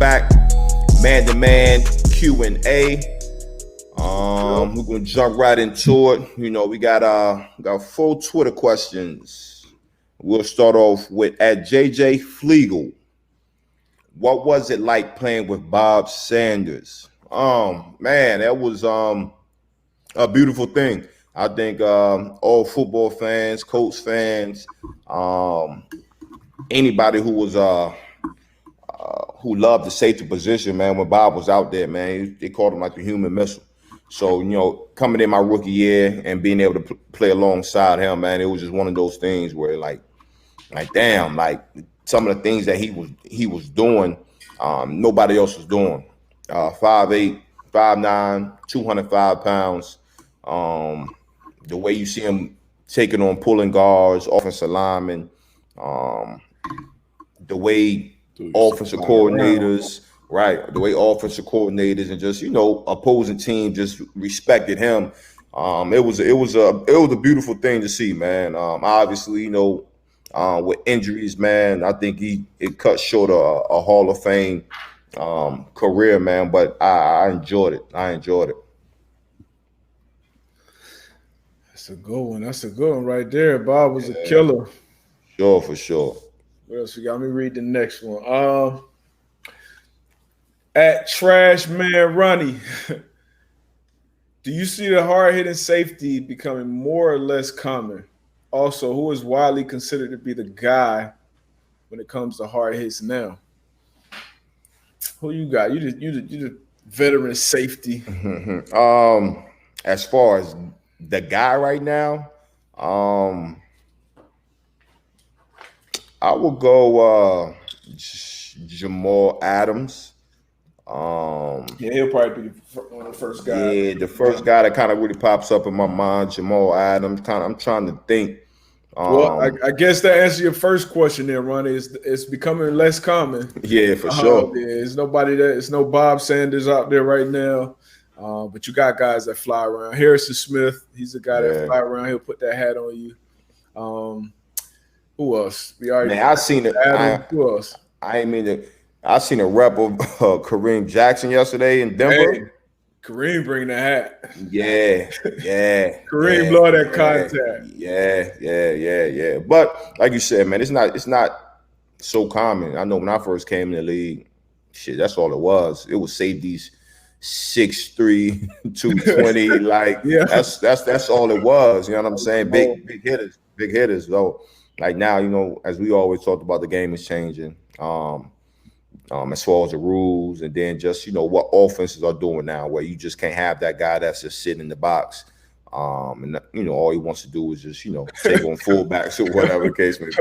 back. Man-to-man Q&A. We're gonna jump right into it. We got 4 Twitter questions. We'll start off with at JJ Flegel. What was it like playing with Bob Sanders? Man, that was a beautiful thing. I think all football fans, Colts fans, anybody who was who loved the safety position, man, when Bob was out there, man, they called him like the human missile. So, coming in my rookie year and being able to play alongside him, man, it was just one of those things where like damn, like some of the things that he was doing, nobody else was doing. 5'8", 5'9", 205 pounds. The way you see him taking on pulling guards, offensive linemen, the way offensive coordinators, right? The way offensive coordinators and just opposing team just respected him. It was a beautiful thing to see, man. Obviously, with injuries, man, I think it cut short a Hall of Fame career, man. But I enjoyed it. That's a good one. That's a good one right there. Bob was a killer. Sure, for sure. What else we got? Let me read the next one. At Trash Man Ronnie, do you see the hard-hitting safety becoming more or less common? Also, who is widely considered to be the guy when it comes to hard hits now? Who you got? You the veteran safety. As far as the guy right now, I will go Jamal Adams. He'll probably be one of the first guys. Yeah, the first guy that kind of really pops up in my mind, Jamal Adams. I'm trying to think. Well, I guess to answer your first question there, Ronnie, it's becoming less common. Yeah, for sure. It's no Bob Sanders out there right now. But you got guys that fly around. Harrison Smith, he's a guy that fly around. He'll put that hat on you. Who else? I seen it. Who else? I seen a rep of Kareem Jackson yesterday in Denver. Hey, Kareem bring the hat. Yeah. Kareem love that contact. Yeah. But like you said, man, it's not so common. I know when I first came in the league, shit, that's all it was. It was safeties 6'3", 220. Like that's all it was. You know what I'm saying? Big hitters. Though, like now, as we always talked about, the game is changing. As far as the rules, and then just what offenses are doing now, where you just can't have that guy that's just sitting in the box, and all he wants to do is just take on fullbacks or whatever the case may be.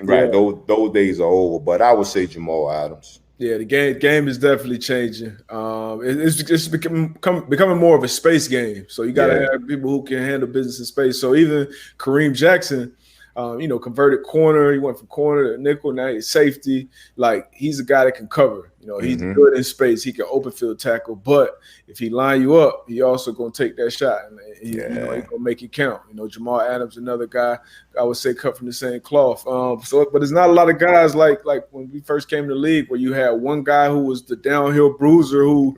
Like those days are over. But I would say Jamal Adams. Yeah, the game is definitely changing. It's becoming more of a space game. So you got to have people who can handle business in space. So even Kareem Jackson, converted corner. He went from corner to nickel. Now he's safety. Like, he's a guy that can cover. He's good in space. He can open field tackle. But if he line you up, he also going to take that shot. And he's going to make it count. Jamal Adams, another guy, I would say cut from the same cloth. But there's not a lot of guys like when we first came to the league where you had one guy who was the downhill bruiser who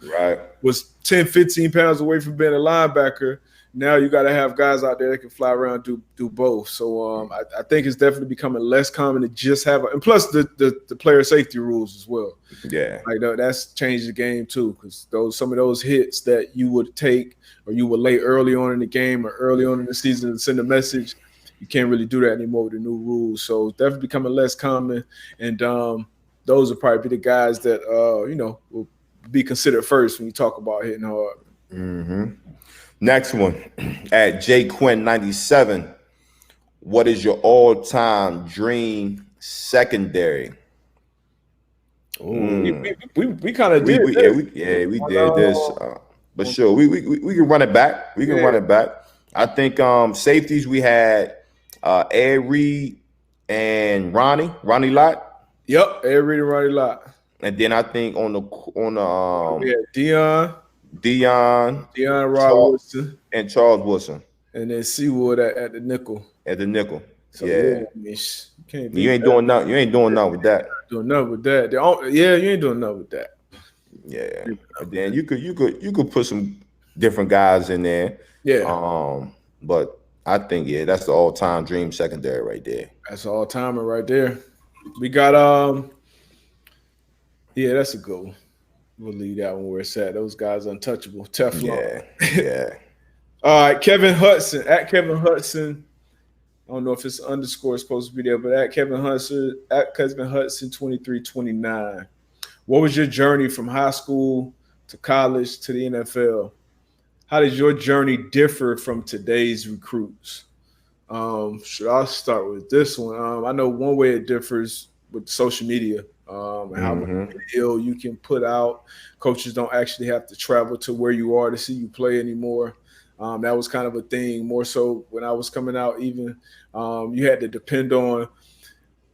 was 10, 15 pounds away from being a linebacker. Now you got to have guys out there that can fly around and do both. So I think it's definitely becoming less common to just have and plus the player safety rules as well. Yeah, like that's changed the game too, because some of those hits that you would take or you would lay early on in the game or early on in the season and send a message, you can't really do that anymore with the new rules. So it's definitely becoming less common, and those will probably be the guys that will be considered first when you talk about hitting hard. Mm-hmm. Next one, at JQuinn97, what is your all-time dream secondary? We kind of did. We did this, but sure, we can run it back. We can run it back. I think safeties we had Ed Reed and Ronnie Lott. Yep, Ed Reed and Ronnie Lott. And then I think on the we had Deion Wilson, and Charles Wilson, and then Seawood at the nickel. So yeah, I mean, you can't beat You ain't that. doing nothing. You ain't doing nothing with that. Doing nothing with that. Yeah, you ain't doing nothing with that. Yeah, and then you could put some different guys in there. Yeah, But I think that's the all time dream secondary right there. that's all timer right there. We got yeah, that's a good one. We'll leave that one where it's at. Those guys untouchable. Teflon. Yeah, yeah. All right, Kevin Hudson at Kevin Hudson. I don't know if it's underscore supposed to be there, but at Kevin Hudson 2329. What was your journey from high school to college to the NFL? How did your journey differ from today's recruits? Should I start with this one? I know one way it differs with social media and how much video you can put out. Coaches don't actually have to travel to where you are to see you play anymore. That was kind of a thing more so when I was coming out. Even you had to depend on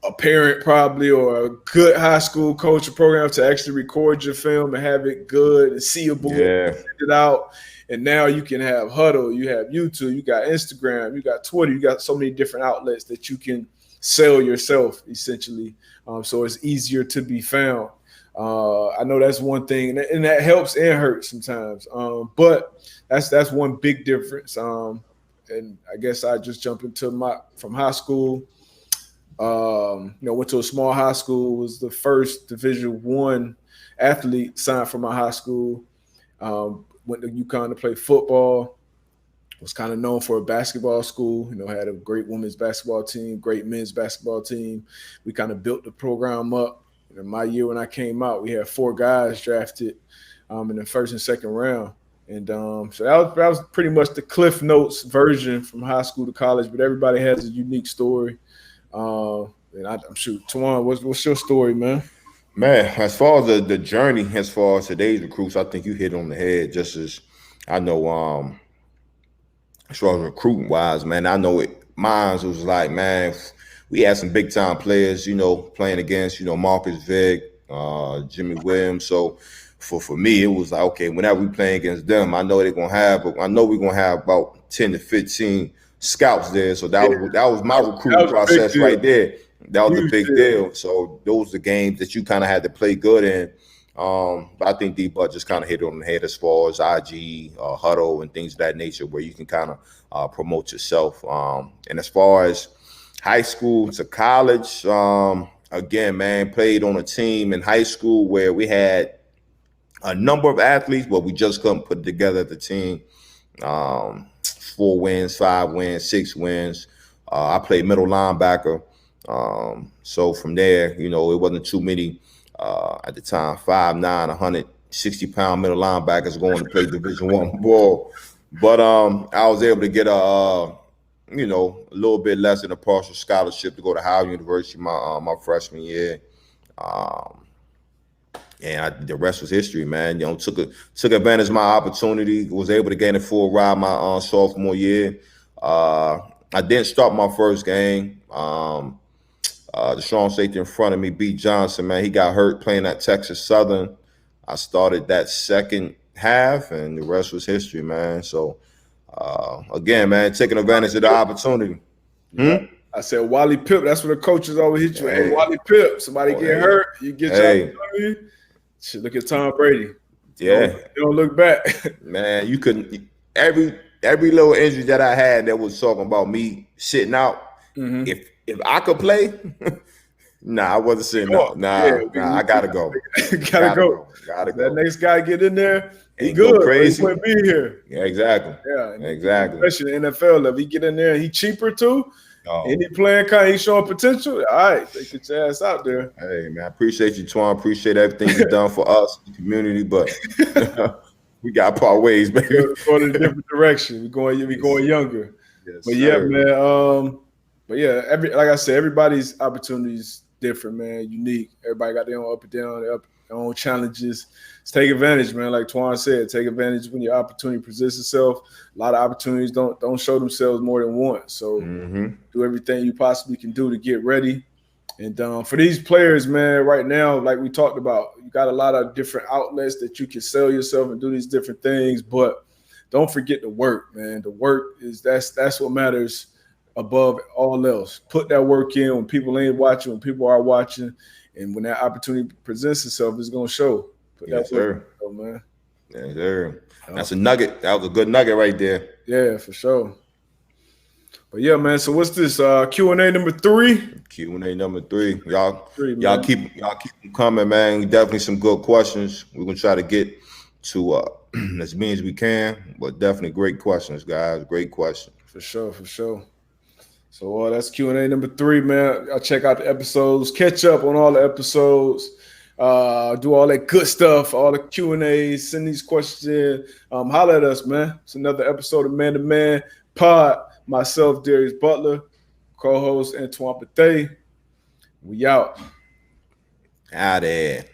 a parent probably or a good high school coach or program to actually record your film and have it good and seeable, and send it out. And now you can have Huddle, you have YouTube, you got Instagram, you got Twitter, you got so many different outlets that you can sell yourself essentially. So it's easier to be found. I know that's one thing, and that helps and hurts sometimes. But that's one big difference. And I guess I just jumped into from high school. Went to a small high school. Was the first Division I athlete signed from my high school. Went to UConn to play football. Was kind of known for a basketball school. Had a great women's basketball team, great men's basketball team. We kind of built the program up. In my year when I came out, we had 4 guys drafted in the first and second round. And so that was pretty much the Cliff Notes version from high school to college, but everybody has a unique story. And I'm sure, Tawan, what's your story, man? Man, as far as the journey, as far as today's recruits, I think you hit on the head. Just as I know, as far as recruiting wise, man, I know mine was like, man, we had some big time players, playing against, Marcus Vick, Jimmy Williams. So for me, it was like, okay, whenever we playing against them, I know we're gonna have about 10 to 15 scouts there. So that was my recruiting process right there. That was a big deal. So those are the games that you kind of had to play good in. But I think D-Butt just kind of hit on the head as far as IG, Huddle, and things of that nature, where you can kind of promote yourself. And as far as high school to college, again, man, played on a team in high school where we had a number of athletes, but we just couldn't put together the team. 4 wins, 5 wins, 6 wins. I played middle linebacker. So from there, it wasn't too many at the time, 5'9", 160-pound middle linebackers going to play Division I ball. But I was able to get a little bit less than a partial scholarship to go to Howard University my freshman year. And the rest was history, man. Took advantage of my opportunity. Was able to gain a full ride my sophomore year. I didn't start my first game. The strong safety in front of me, B. Johnson, man, he got hurt playing at Texas Southern. I started that second half, and the rest was history, man. So, again, man, taking advantage of the opportunity. I said Wally Pip. That's what the coaches always hit you. Hey, Wally Pip. Somebody get hurt, you get your opportunity. Shit, look at Tom Brady. Yeah, you don't look back. Man, you couldn't. Every little injury that I had that was talking about me sitting out. Mm-hmm. If I could play, I wasn't sitting out. I gotta go. Gotta go. That next guy get in there. He good. Crazy. He wouldn't be here. Yeah, exactly. Yeah, exactly. Especially in the NFL level, he get in there. He cheaper too. And he playing he showing potential. All right, get your ass out there. Hey man, I appreciate you, Twan. Appreciate everything you've done for us, the community, but we got part ways, baby. We're going in a different direction. We going younger. Yes, but yeah, man. But yeah, like I said, everybody's opportunity is different, man. Unique. Everybody got their own up and down, their own challenges. Just take advantage, man. Like Twan said, take advantage when your opportunity presents itself. A lot of opportunities don't show themselves more than once. So do everything you possibly can do to get ready. And for these players, man, right now, like we talked about, you got a lot of different outlets that you can sell yourself and do these different things. But don't forget the work, man. The work that's what matters above all else. Put that work in when people ain't watching, when people are watching, and when that opportunity presents itself, it's gonna show. Put Yes, that work sir. in, man. Yes, sir. That's a nugget. That was a good nugget right there. Yeah, for sure. But yeah, man. So what's this? Q&A number 3? Q&A number 3. Y'all Man. keep them coming, man. Definitely some good questions. We're gonna try to get to as many as we can, but definitely great questions, guys. Great questions. For sure, for sure. So that's Q&A number 3, man. I'll check out the episodes, catch up on all the episodes, do all that good stuff, all the Q&As, send these questions in. Holler at us, man. It's another episode of Man to Man Pod. Myself, Darius Butler, co-host Antoine Pathe. We out. Out there.